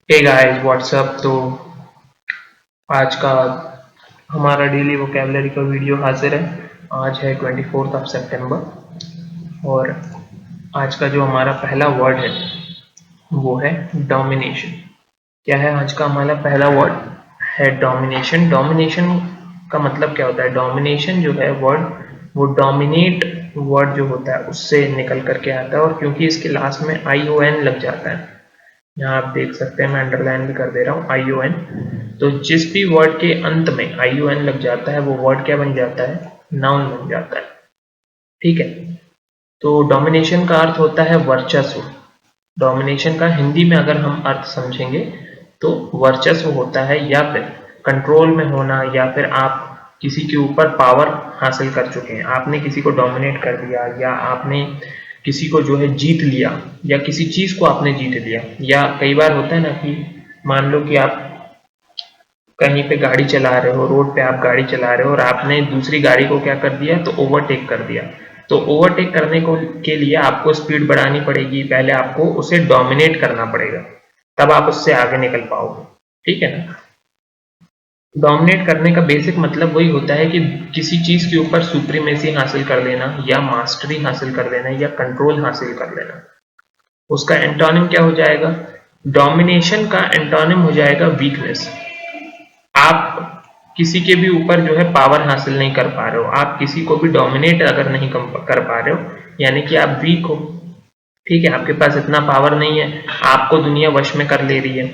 Hey guys what's up. तो आज का हमारा डेली वोकेबलरी का वीडियो हाजिर है। आज है 24 सितंबर और आज का जो हमारा पहला वर्ड है वो है डोमिनेशन। क्या है आज का हमारा पहला वर्ड? है डोमिनेशन। डोमिनेशन का मतलब क्या होता है? डोमिनेशन जो है वर्ड, वो डोमिनेट वर्ड जो होता है उससे निकल करके आता है, और क्योंकि इसके लास्ट में ION लग जाता है, यहाँ आप देख सकते हैं, मैं अंडरलाइन भी कर दे रहा हूँ ION। तो जिस भी वर्ड के अंत में ION लग जाता है वो वर्ड क्या बन जाता है? नाउन बन जाता है। ठीक है। तो डोमिनेशन का अर्थ होता है वर्चस्व। डोमिनेशन का हिंदी में अगर हम अर्थ समझेंगे तो वर्चस्व होता है, या फिर कंट्रोल में होना, या फिर आप किसी के ऊपर पावर हासिल कर चुके हैं, आपने किसी को डोमिनेट कर दिया, या आपने किसी को जो है जीत लिया, या किसी चीज को आपने जीत लिया। या कई बार होता है ना कि मान लो कि आप कहीं पे गाड़ी चला रहे हो, रोड पे आप गाड़ी चला रहे हो और आपने दूसरी गाड़ी को क्या कर दिया? तो ओवरटेक कर दिया। तो ओवरटेक करने को के लिए आपको स्पीड बढ़ानी पड़ेगी, पहले आपको उसे डोमिनेट करना पड़ेगा, तब आप उससे आगे निकल पाओगे। ठीक है ना? डोमिनेट करने का बेसिक मतलब वही होता है कि किसी चीज के ऊपर सुप्रीमेसी हासिल कर लेना, या मास्टरी हासिल कर लेना, या कंट्रोल हासिल कर लेना। उसका एंटोनिम क्या हो जाएगा? डोमिनेशन का एंटोनिम हो जाएगा वीकनेस। आप किसी के भी ऊपर जो है पावर हासिल नहीं कर पा रहे हो, आप किसी को भी डोमिनेट अगर नहीं कर पा रहे हो, यानी कि आप वीक हो। ठीक है, आपके पास इतना पावर नहीं है, आपको दुनिया वश में कर ले रही है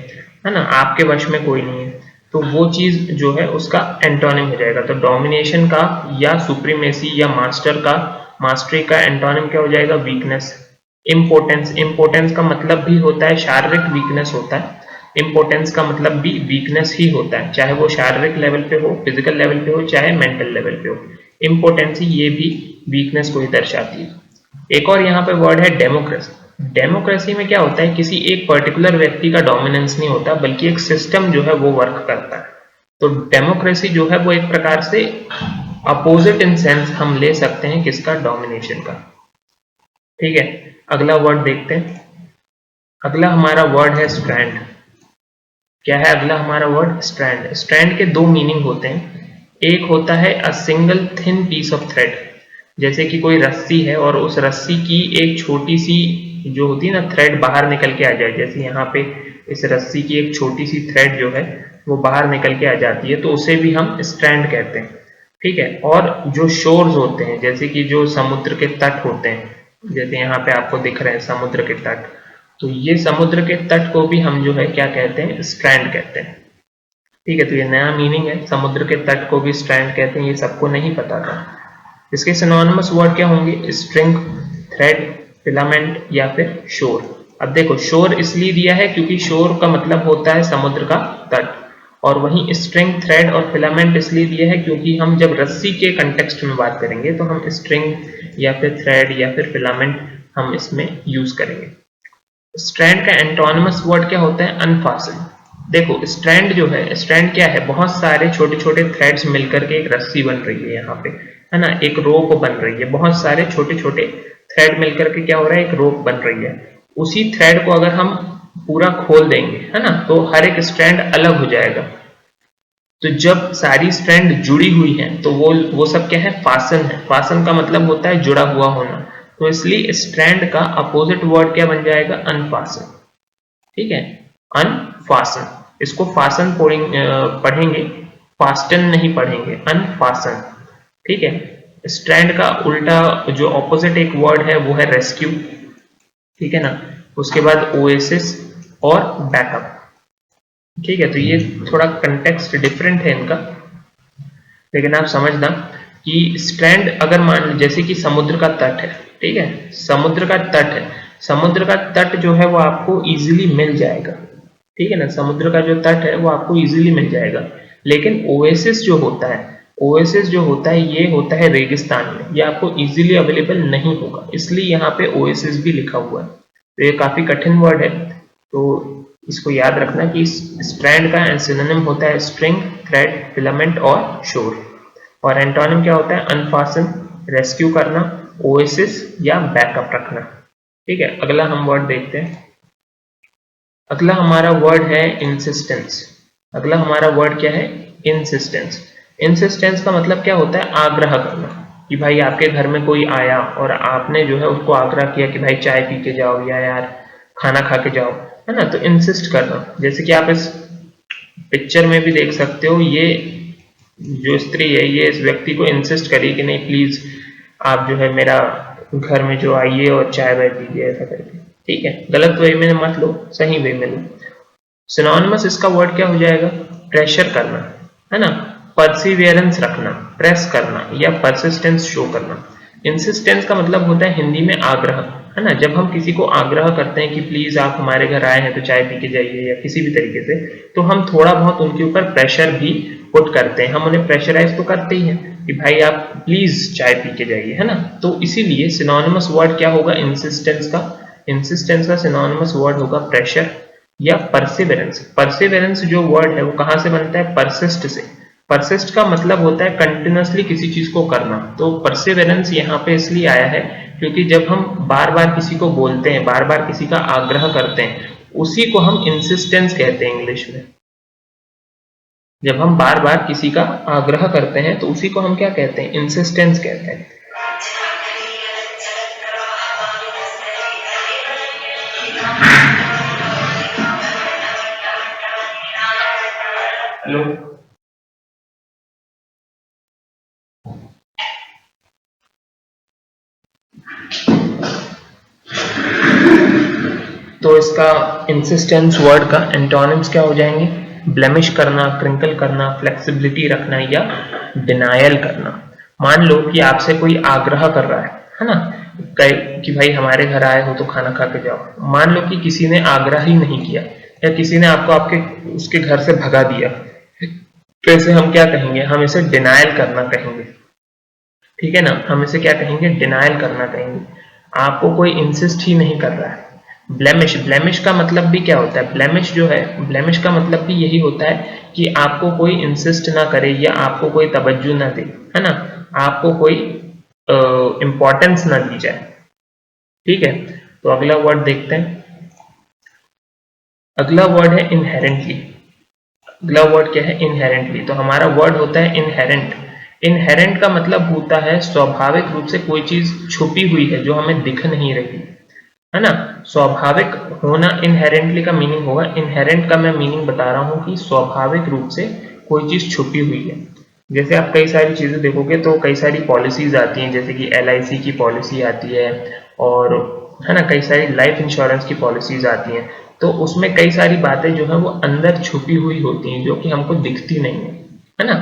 ना, आपके वश में कोई नहीं है। तो वो चीज जो है उसका एंटोनिम हो जाएगा। तो डोमिनेशन का या सुप्रीमेसी या मास्टर का, मास्टरी का एंटोनिम क्या हो जाएगा? वीकनेस। इम्पोर्टेंस। इम्पोर्टेंस का मतलब भी होता है शारीरिक वीकनेस होता है। इम्पोर्टेंस का मतलब भी वीकनेस ही होता है, चाहे वो शारीरिक लेवल पे हो, फिजिकल लेवल पे हो, चाहे मेंटल लेवल पे हो। इम्पोर्टेंसी ये भी वीकनेस को ही दर्शाती है। एक और यहाँ पे वर्ड है डेमोक्रेसी। डेमोक्रेसी में क्या होता है? किसी एक पर्टिकुलर व्यक्ति का डोमिनेंस नहीं होता, बल्कि एक सिस्टम जो है वो वर्क करता है। तो डेमोक्रेसी जो है वो एक प्रकार से अपोजिट इन सेंस हम ले सकते हैं किसका? डोमिनेशन का। ठीक है, अगला वर्ड देखते हैं। अगला हमारा वर्ड है स्ट्रैंड। क्या है अगला हमारा वर्ड? स्ट्रैंड। स्ट्रैंड के दो मीनिंग होते हैं। एक होता है a single thin piece of thread, जैसे कि कोई रस्सी है और उस रस्सी की एक छोटी सी जो होती है ना थ्रेड बाहर निकल के आ जाए, जैसे यहाँ पे इस रस्सी की एक छोटी सी थ्रेड जो है वो बाहर निकल के आ जाती है, तो उसे भी हम स्ट्रैंड कहते हैं। ठीक है। और जो शोर्स होते हैं, जैसे कि जो समुद्र के तट होते हैं, जैसे यहाँ पे आपको दिख रहे हैं समुद्र के तट, तो ये समुद्र के तट को भी हम जो है क्या कहते हैं? स्ट्रैंड कहते हैं। ठीक है, तो ये नया मीनिंग है, समुद्र के तट को भी स्ट्रैंड कहते हैं, ये सबको नहीं पता था। इसके सिनोनिमस वर्ड क्या होंगे? स्ट्रिंग, थ्रेड, फिलामेंट, या फिर शोर। अब देखो, शोर इसलिए दिया है क्योंकि शोर का मतलब होता है समुद्र का तट, और वहीं स्ट्रिंग, थ्रेड और फिलामेंट इसलिए दिया है क्योंकि हम जब रस्सी के कंटेक्स्ट में बात करेंगे तो हम स्ट्रिंग या फिर थ्रेड या फिर फिलामेंट हम इसमें यूज करेंगे। स्ट्रैंड का एंटोनिमस वर्ड क्या होता है? अनफास्टेड। देखो, स्ट्रैंड जो है, स्ट्रैंड क्या है? बहुत सारे छोटे छोटे थ्रेड्स मिलकर के एक रस्सी बन रही है, यहाँ पे है ना, एक रोप बन रही है। बहुत सारे छोटे छोटे थ्रेड मिलकर के क्या हो रहा है? एक रोप बन रही है। उसी थ्रेड को अगर हम पूरा खोल देंगे, है ना, तो हर एक स्ट्रैंड अलग हो जाएगा। तो जब सारी स्ट्रैंड जुड़ी हुई हैं तो वो सब क्या है? फासन है। फासन का मतलब होता है जुड़ा हुआ होना। तो इसलिए स्ट्रैंड का अपोजिट वर्ड क्या बन जाएगा? अनफासन। ठीक है, अनफासन। इसको फासन पढ़ेंगे, फास्टन नहीं पढ़ेंगे, अनफासन। ठीक है। स्ट्रैंड का उल्टा जो ऑपोजिट एक वर्ड है वो है रेस्क्यू। ठीक है ना? उसके बाद ओएसिस और बैकअप। ठीक है, तो ये थोड़ा कंटेक्स्ट डिफरेंट है इनका, लेकिन आप समझना कि स्ट्रैंड अगर मान, जैसे कि समुद्र का तट है, ठीक है, समुद्र का तट है, समुद्र का तट जो है वो आपको इजीली मिल जाएगा। ठीक है ना? समुद्र का जो तट है वो आपको इजीली मिल जाएगा। लेकिन ओएसिस जो होता है, ओएसिस जो होता है ये होता है रेगिस्तान में, ये आपको इजीली अवेलेबल नहीं होगा, इसलिए यहाँ पे ओएसिस भी लिखा हुआ है। तो ये काफी कठिन वर्ड है, तो इसको याद रखना कि स्ट्रैंड का सिनोनिम होता है स्ट्रिंग, थ्रेड, फिलामेंट और शोर। और एंटोनिम क्या होता है? अनफासन, रेस्क्यू करना, ओएसिस या बैकअप रखना। ठीक है, अगला हम वर्ड देखते हैं। अगला हमारा वर्ड है इंसिस्टेंस। अगला हमारा वर्ड क्या है? इंसिस्टेंस। इंसिस्टेंस का मतलब क्या होता है? आग्रह करना, कि भाई आपके घर में कोई आया और आपने जो है उसको आग्रह किया कि भाई चाय पी के जाओ या यार खाना खा के जाओ, है ना। तो इंसिस्ट करना, जैसे कि आप इस पिक्चर में भी देख सकते हो, ये जो स्त्री है ये इस व्यक्ति को इंसिस्ट करी कि नहीं प्लीज आप जो है मेरा घर में जो आइए और चाय वाय पीजिए, ऐसा करके। ठीक है, गलत वे में मत लो, सही वे में लो। सिनोनिमस इसका वर्ड क्या हो जाएगा? प्रेशर करना, है ना, परसिवियरेंस रखना, प्रेस करना या परसिस्टेंस शो करना। इंसिस्टेंस का मतलब होता है हिंदी में आग्रह, है ना। जब हम किसी को आग्रह करते हैं कि प्लीज आप हमारे घर आए हैं तो चाय पी के जाइए या किसी भी तरीके से, तो हम थोड़ा बहुत उनके ऊपर प्रेशर भी पुट करते हैं, हम उन्हें प्रेशराइज तो करते ही हैं कि भाई आप प्लीज चाय पी के जाइए, है ना। तो इसीलिए सिनोनिमस वर्ड क्या होगा इंसिस्टेंस का? इंसिस्टेंस का सिनोनिमस वर्ड होगा प्रेशर या परसिवेरेंस। परसिवेरेंस जो वर्ड है वो कहां से बनता है? परसिस्ट से। परसिस्ट का मतलब होता है कंटिन्यूअसली किसी चीज को करना। तो परसिवेरेंस यहाँ पे इसलिए आया है क्योंकि जब हम बार बार किसी को बोलते हैं, बार बार किसी का आग्रह करते हैं, उसी को हम इंसिस्टेंस कहते हैं इंग्लिश में। जब हम बार बार किसी का आग्रह करते हैं तो उसी को हम क्या कहते हैं? इंसिस्टेंस कहते हैं। हेलो, तो इसका इंसिस्टेंस वर्ड का एंटोनिम्स क्या हो जाएंगे? ब्लेमिश करना, क्रिंकल करना, फ्लेक्सिबिलिटी रखना या डिनायल करना। मान लो कि आपसे कोई आग्रह कर रहा है ना, कि भाई हमारे घर आए हो तो खाना खा के जाओ। मान लो कि किसी ने आग्रह ही नहीं किया या किसी ने आपको आपके उसके घर से भगा दिया, तो इसे हम क्या कहेंगे? हम इसे डिनायल करना कहेंगे। ठीक है ना, हम इसे क्या कहेंगे? डिनायल करना कहेंगे। आपको कोई इंसिस्ट ही नहीं कर रहा है। ब्लेमिश, ब्लेमिश का मतलब भी क्या होता है? ब्लेमिश जो है, ब्लेमिश का मतलब भी यही होता है कि आपको कोई इंसिस्ट ना करे या आपको कोई तवज्जो ना दे, है ना, आपको कोई इंपॉर्टेंस ना दी जाए। ठीक है, तो अगला वर्ड देखते हैं। अगला वर्ड है इनहेरेंटली। अगला वर्ड क्या है? इनहेरेंटली। तो हमारा वर्ड होता है इनहेरेंट। इनहेरेंट का मतलब होता है स्वाभाविक रूप से कोई चीज छुपी हुई है जो हमें दिख नहीं रही, है ना। स्वाभाविक होना इनहेरेंटली का मीनिंग होगा। इनहेरेंट का मैं मीनिंग बता रहा हूं कि स्वाभाविक रूप से कोई चीज छुपी हुई है। जैसे आप कई सारी चीजें देखोगे तो कई सारी पॉलिसीज आती हैं, जैसे कि LIC की पॉलिसी आती है और, है ना, कई सारी लाइफ इंश्योरेंस की पॉलिसीज आती हैं। तो उसमें कई सारी बातें जो है वो अंदर छुपी हुई होती हैं जो कि हमको दिखती नहीं है ना।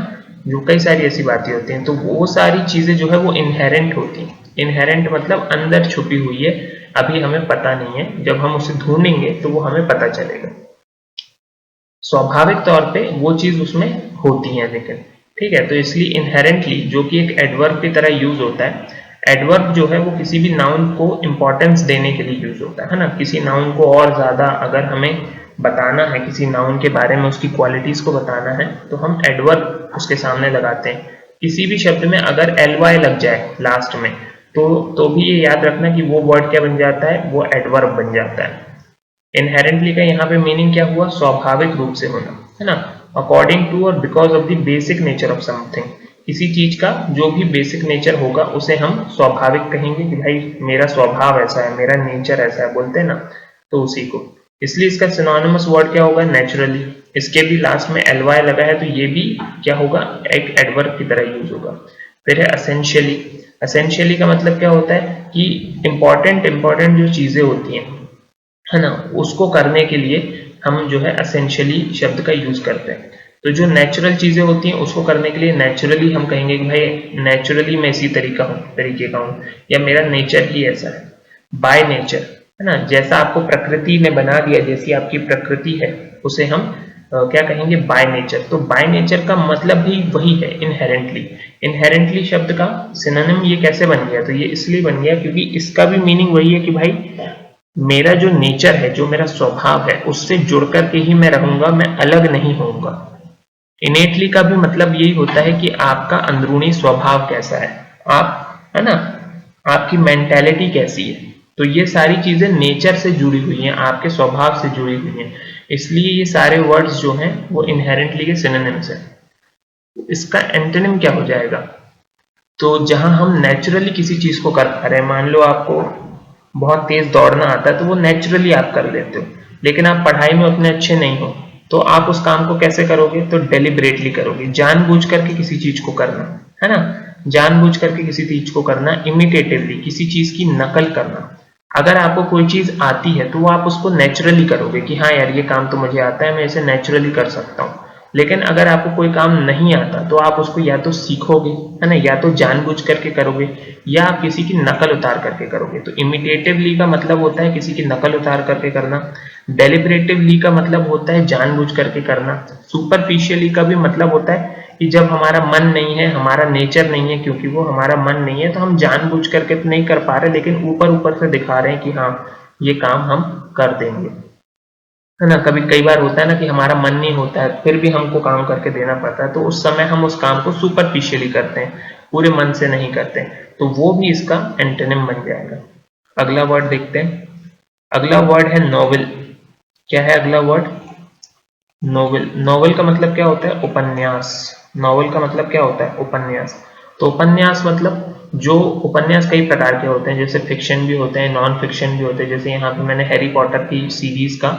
जो कई सारी ऐसी बातें होती हैं, तो वो सारी चीजें जो है वो इनहेरेंट होती हैं। इनहेरेंट मतलब अंदर छुपी हुई है, अभी हमें पता नहीं है, जब हम उसे ढूंढेंगे तो वो हमें पता चलेगा। स्वाभाविक तौर पे वो चीज उसमें होती है लेकिन, ठीक है। तो इसलिए इनहेरेंटली जो कि एक एडवर्ब की तरह यूज होता है। एडवर्ब जो है वो किसी भी नाउन को इंपॉर्टेंस देने के लिए यूज होता है ना। किसी नाउन को और ज्यादा अगर हमें बताना है, किसी नाउन के बारे में उसकी क्वालिटीज को बताना है, तो हम एडवर्ब उसके सामने लगाते हैं। किसी भी शब्द में अगर ly लग जाए लास्ट में, तो भी ये याद रखना कि वो वर्ड क्या बन जाता है? वो एडवर्ब बन जाता है। इनहेरेंटली का यहाँ पे मीनिंग क्या हुआ? स्वाभाविक रूप से होना, है ना। अकॉर्डिंग टू और because of the basic nature of something. किसी चीज का जो भी बेसिक नेचर होगा उसे हम स्वाभाविक कहेंगे कि भाई मेरा स्वभाव ऐसा है, मेरा नेचर ऐसा है, बोलते हैं ना, तो उसी को। इसलिए इसका सिनोनिमस वर्ड क्या होगा? नेचुरली। इसके भी लास्ट में ly लगा है तो ये भी क्या होगा? एक एडवर्ब की तरह यूज होगा। फिर है असेंशियली। असेंशियली का मतलब क्या होता है कि इंपॉर्टेंट जो चीजें होती हैं, है ना, उसको करने के लिए हम जो है असेंशियली शब्द का यूज करते हैं। तो जो नेचुरल चीजें होती हैं उसको करने के लिए नेचुरली हम कहेंगे कि भाई नेचुरली मैं इसी तरीके का हूँ या मेरा नेचर ही ऐसा है। बाय नेचर, है ना, जैसा आपको प्रकृति ने बना दिया, जैसी आपकी प्रकृति है, उसे हम क्या कहेंगे? By nature. तो बाय नेचर का मतलब भी वही है, इनहेरेंटली। इनहेरेंटली शब्द का सिनोनिम ये कैसे बन गया? तो ये इसलिए बन गया क्योंकि इसका भी मीनिंग वही है कि भाई मेरा जो नेचर है, जो मेरा स्वभाव है, उससे जुड़ करके ही मैं रहूंगा, मैं अलग नहीं होऊंगा। इनेटली का भी मतलब यही होता है कि आपका अंदरूनी स्वभाव कैसा है, आप, है ना, आपकी मेंटालिटी कैसी है। तो ये सारी चीजें नेचर से जुड़ी हुई हैं, आपके स्वभाव से जुड़ी हुई हैं, इसलिए ये सारे वर्ड्स जो हैं वो इनहेरेंटली के सिनोनिम्स हैं। इसका एंटोनिम क्या हो जाएगा? तो जहां हम नेचुरली किसी चीज को कर पा रहे हैं, मान लो आपको बहुत तेज दौड़ना आता है तो वो नेचुरली आप कर लेते हो, लेकिन आप पढ़ाई में उतने अच्छे नहीं हो, तो आप उस काम को कैसे करोगे? तो डेलिबरेटली करोगे, जानबूझ करके किसी चीज को करना, है ना, जानबूझ करके किसी चीज को करना, इमिटेटिवली किसी चीज की नकल करना। अगर आपको कोई चीज आती है तो वो आप उसको नेचुरली करोगे कि हाँ यार ये काम तो मुझे आता है, मैं इसे नेचुरली कर सकता हूँ। लेकिन अगर आपको कोई काम नहीं आता तो आप उसको या तो सीखोगे, है ना, या तो जानबूझ करके करोगे, या आप किसी की नकल उतार करके करोगे। तो इमिटेटिवली का मतलब होता है किसी की नकल उतार करके करना, डेलिबरेटिवली का मतलब होता है जानबूझ करके करना, सुपरफिशियली का भी मतलब होता है कि जब हमारा मन नहीं है, हमारा नेचर नहीं है, क्योंकि वो हमारा मन नहीं है तो हम जानबूझ करके तो नहीं कर पा रहे, लेकिन ऊपर ऊपर से दिखा रहे हैं कि हाँ ये काम हम कर देंगे, है ना। कभी कई बार होता है ना कि हमारा मन नहीं होता है फिर भी हमको काम करके देना पड़ता है, तो उस समय हम उस काम को सुपरफिशियली करते हैं, पूरे मन से नहीं करते, तो वो भी इसका एंटोनिम बन जाएगा। अगला वर्ड देखते हैं। अगला वर्ड है नोवेल। क्या है अगला वर्ड? नोवेल। नोवेल का मतलब क्या होता है? उपन्यास। नोवेल का मतलब क्या होता है? उपन्यास। तो उपन्यास मतलब जो उपन्यास कई प्रकार के होते हैं, जैसे फिक्शन भी होते हैं, नॉन फिक्शन भी होते हैं। जैसे यहाँ पे मैंने हैरी पॉटर की सीरीज का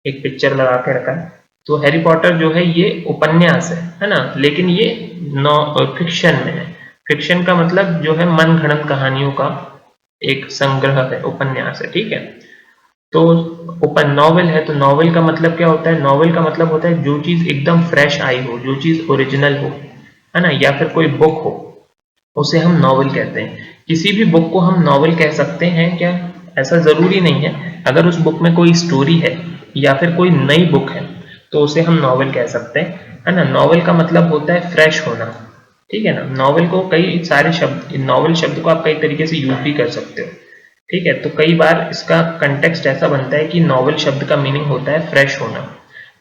एक पिक्चर लगा के रखा है, तो हैरी पॉटर जो है ये उपन्यास है ना, लेकिन ये फिक्शन में है। फिक्शन का मतलब जो है मन घड़ंत कहानियों का एक संग्रह है, उपन्यास है, ठीक है। तो ओपन नॉवेल है, तो नॉवेल का मतलब क्या होता है? नॉवेल का मतलब होता है जो चीज एकदम फ्रेश आई हो, जो चीज ओरिजिनल हो, है ना, या फिर कोई बुक हो, उसे हम नॉवेल कहते हैं। किसी भी बुक को हम नॉवेल कह सकते हैं क्या? ऐसा जरूरी नहीं है। अगर उस बुक में कोई स्टोरी है या फिर कोई नई बुक है तो उसे हम नॉवेल कह सकते हैं, है ना। नॉवेल का मतलब होता है फ्रेश होना, ठीक है ना। नॉवेल को कई सारे शब्द, नॉवेल शब्द को आप कई तरीके से यूज भी कर सकते हो, ठीक है। तो कई बार इसका कंटेक्स्ट ऐसा बनता है कि नॉवेल शब्द का मीनिंग होता है फ्रेश होना,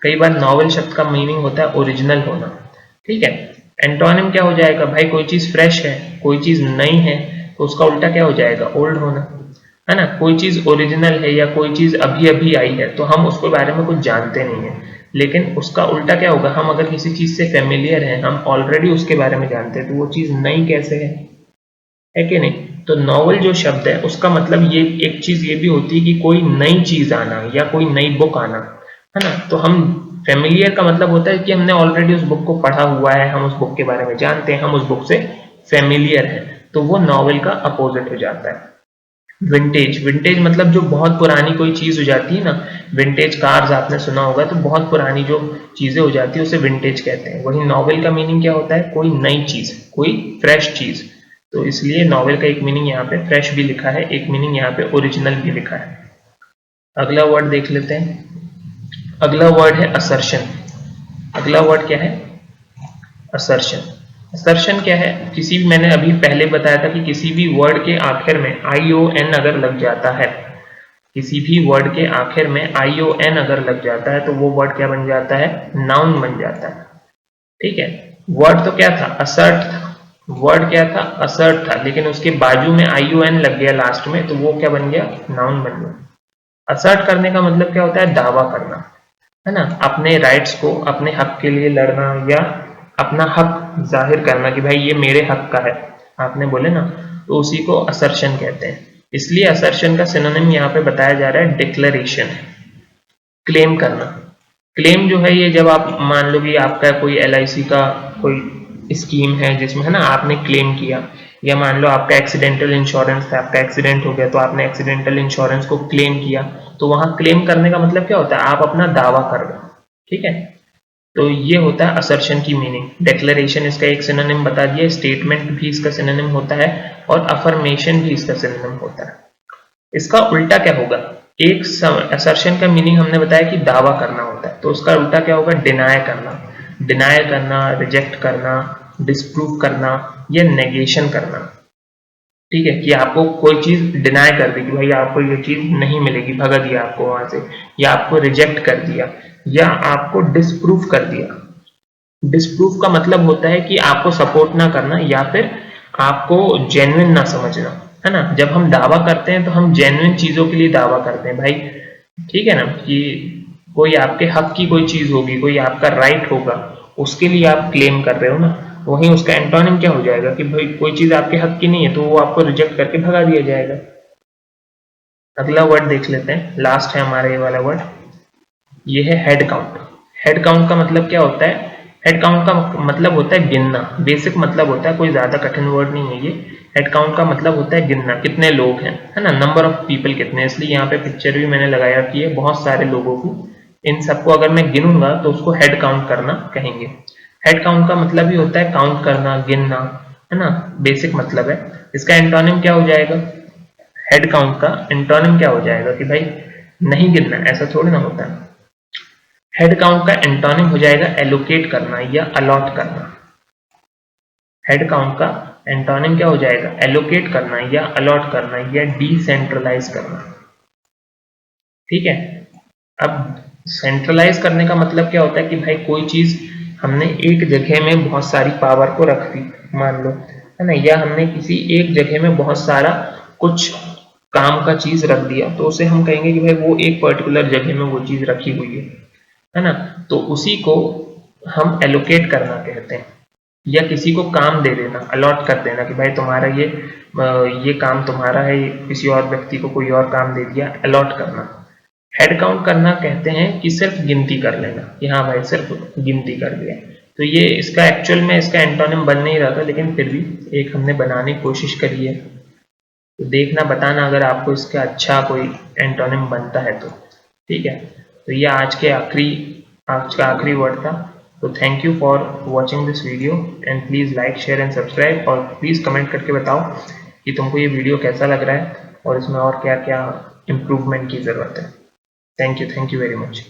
कई बार नॉवेल शब्द का मीनिंग होता है ओरिजिनल होना, ठीक है। एंटोनिम क्या हो जाएगा भाई? कोई चीज फ्रेश है, कोई चीज नई है, तो उसका उल्टा क्या हो जाएगा? ओल्ड होना, है ना। कोई चीज ओरिजिनल है या कोई चीज अभी अभी आई है तो हम उसके बारे में कुछ जानते नहीं है, लेकिन उसका उल्टा क्या होगा? हम अगर किसी चीज से फेमिलियर हैं, हम ऑलरेडी उसके बारे में जानते हैं, तो वो चीज नई कैसे है कि नहीं। तो नॉवल जो शब्द है उसका मतलब ये एक चीज ये भी होती है कि कोई नई चीज आना या कोई नई बुक आना, है ना। तो हम फेमिलियर का मतलब होता है कि हमने ऑलरेडी उस बुक को पढ़ा हुआ है, हम उस बुक के बारे में जानते हैं, हम उस बुक से फेमिलियर है, तो वो नॉवेल का अपोजिट हो जाता है। विंटेज। विंटेज मतलब जो बहुत पुरानी कोई चीज हो जाती है ना, विंटेज कार्स आपने सुना होगा, तो बहुत पुरानी जो चीजें हो जाती है उसे विंटेज कहते हैं। वही नॉवेल का मीनिंग क्या होता है? कोई नई चीज, कोई फ्रेश चीज। तो इसलिए नॉवेल का एक मीनिंग यहाँ पे फ्रेश भी लिखा है, एक मीनिंग यहाँ पे ओरिजिनल भी लिखा है। अगला वर्ड देख लेते हैं। अगला वर्ड है असर्शन। अगला वर्ड क्या है? असर्शन। असर्शन क्या है? किसी भी, मैंने अभी पहले बताया था कि किसी भी वर्ड के आखिर में ION अगर लग जाता है, किसी भी वर्ड के आखिर में ION अगर लग जाता है तो वो वर्ड क्या बन जाता है? नाउन बन जाता है, ठीक है। वर्ड तो क्या था? असर्ट था। वर्ड क्या था? असर्ट था, लेकिन उसके बाजू में ION लग गया लास्ट में, तो वो क्या बन गया? नाउन बन गया। असर्ट करने का मतलब क्या होता है? दावा करना, है ना, अपने राइट्स को, अपने हक के लिए लड़ना या अपना हक जाहिर करना कि भाई ये मेरे हक का है, आपने बोले ना, तो उसी को असर्शन कहते हैं। इसलिए असर्शन का सिनोनिम यहाँ पे बताया जा रहा है डिक्लेरेशन, क्लेम करना। क्लेम जो है ये जब आप मान लो कि आपका कोई LIC का कोई स्कीम है जिसमें, है ना, आपने क्लेम किया, या मान लो आपका एक्सीडेंटल इंश्योरेंस था, आपका एक्सीडेंट हो गया तो आपने एक्सीडेंटल इंश्योरेंस को क्लेम किया, तो वहां क्लेम करने का मतलब क्या होता है? आप अपना दावा कर रहे हो, ठीक है। तो ये होता है असर्शन की मीनिंग। डिक्लेरेशन इसका एक सिनोनिम बता दिया, स्टेटमेंट भी इसका सिनोनिम होता है और अफर्मेशन भी इसका सिनोनिम होता है। इसका उल्टा क्या होगा? एक असर्शन का मीनिंग हमने बताया कि दावा करना होता है, तो उसका उल्टा क्या होगा? डिनाय करना। डिनाय करना, रिजेक्ट करना, डिस्प्रूव करना या नेगेशन करना, ठीक है। कि आपको कोई चीज डिनाय कर दी कि भाई आपको ये चीज नहीं मिलेगी, भगा दिया आपको वहां से, या आपको रिजेक्ट कर दिया, या आपको डिस्प्रूव कर दिया। डिस्प्रूव का मतलब होता है कि आपको सपोर्ट ना करना या फिर आपको जेन्युइन ना समझना, है ना। जब हम दावा करते हैं तो हम जेन्युइन चीजों के लिए दावा करते हैं भाई, ठीक है ना, कि कोई आपके हक की कोई चीज होगी, कोई आपका राइट होगा, उसके लिए आप क्लेम कर रहे हो ना। वहीं उसका एंटोनिम क्या हो जाएगा कि भाई कोई चीज आपके हक की नहीं है तो वो आपको रिजेक्ट करके भगा दिया जाएगा। अगला वर्ड देख लेते हैं, लास्ट है हमारा ये वाला वर्ड, ये है हेड काउंट। हेड काउंट का मतलब क्या होता है? हेड काउंट का मतलब होता है गिनना, बेसिक मतलब होता है, कोई ज्यादा कठिन वर्ड नहीं है ये। हेड काउंट का मतलब होता है गिनना, कितने लोग हैं, है ना, नंबर ऑफ पीपल कितने, इसलिए यहाँ पे पिक्चर भी मैंने लगाया कि है बहुत सारे लोगों की। इन सबको अगर मैं गिनूंगा तो उसको हेड काउंट करना कहेंगे। हेड काउंट का मतलब ही होता है काउंट करना, गिनना, है ना, बेसिक मतलब है। इसका एंटोनिम क्या हो जाएगा? हेड काउंट का एंटोनिम क्या हो जाएगा कि भाई नहीं गिनना, ऐसा थोड़ी ना होता है। हेड काउंट का एंटोनिम हो जाएगा एलोकेट करना या अलॉट करना। हेड काउंट का एंटोनिम क्या हो जाएगा? एलोकेट करना या अलॉट करना या डिसेंट्रलाइज करना। ठीक है। अब सेंट्रलाइज करने का मतलब क्या होता है कि भाई कोई चीज हमने एक जगह में बहुत सारी पावर को रख दी, मान लो, है ना, या हमने किसी एक जगह में बहुत सारा कुछ काम का चीज रख दिया, तो उसे हम कहेंगे कि भाई वो एक पर्टिकुलर जगह में वो चीज रखी हुई है ना। तो उसी को हम एलोकेट करना कहते हैं, या किसी को काम दे देना, अलॉट कर देना कि भाई तुम्हारा ये काम तुम्हारा है, किसी और व्यक्ति को कोई और काम दे दिया, अलॉट करना। हेड काउंट करना कहते हैं कि सिर्फ गिनती कर लेना कि हाँ भाई सिर्फ गिनती कर लिया। तो ये इसका एक्चुअल में इसका एंटोनिम बन नहीं रहा था, लेकिन फिर भी एक हमने बनाने की कोशिश करी है। तो देखना, बताना अगर आपको इसका अच्छा कोई एंटोनिम बनता है तो। ठीक है। तो ये आज का आखिरी वर्ड था। तो thank you for watching this video and please like share and subscribe, और प्लीज़ कमेंट करके बताओ कि तुमको ये वीडियो कैसा लग रहा है और इसमें और क्या क्या इम्प्रूवमेंट की ज़रूरत है। Thank you very much.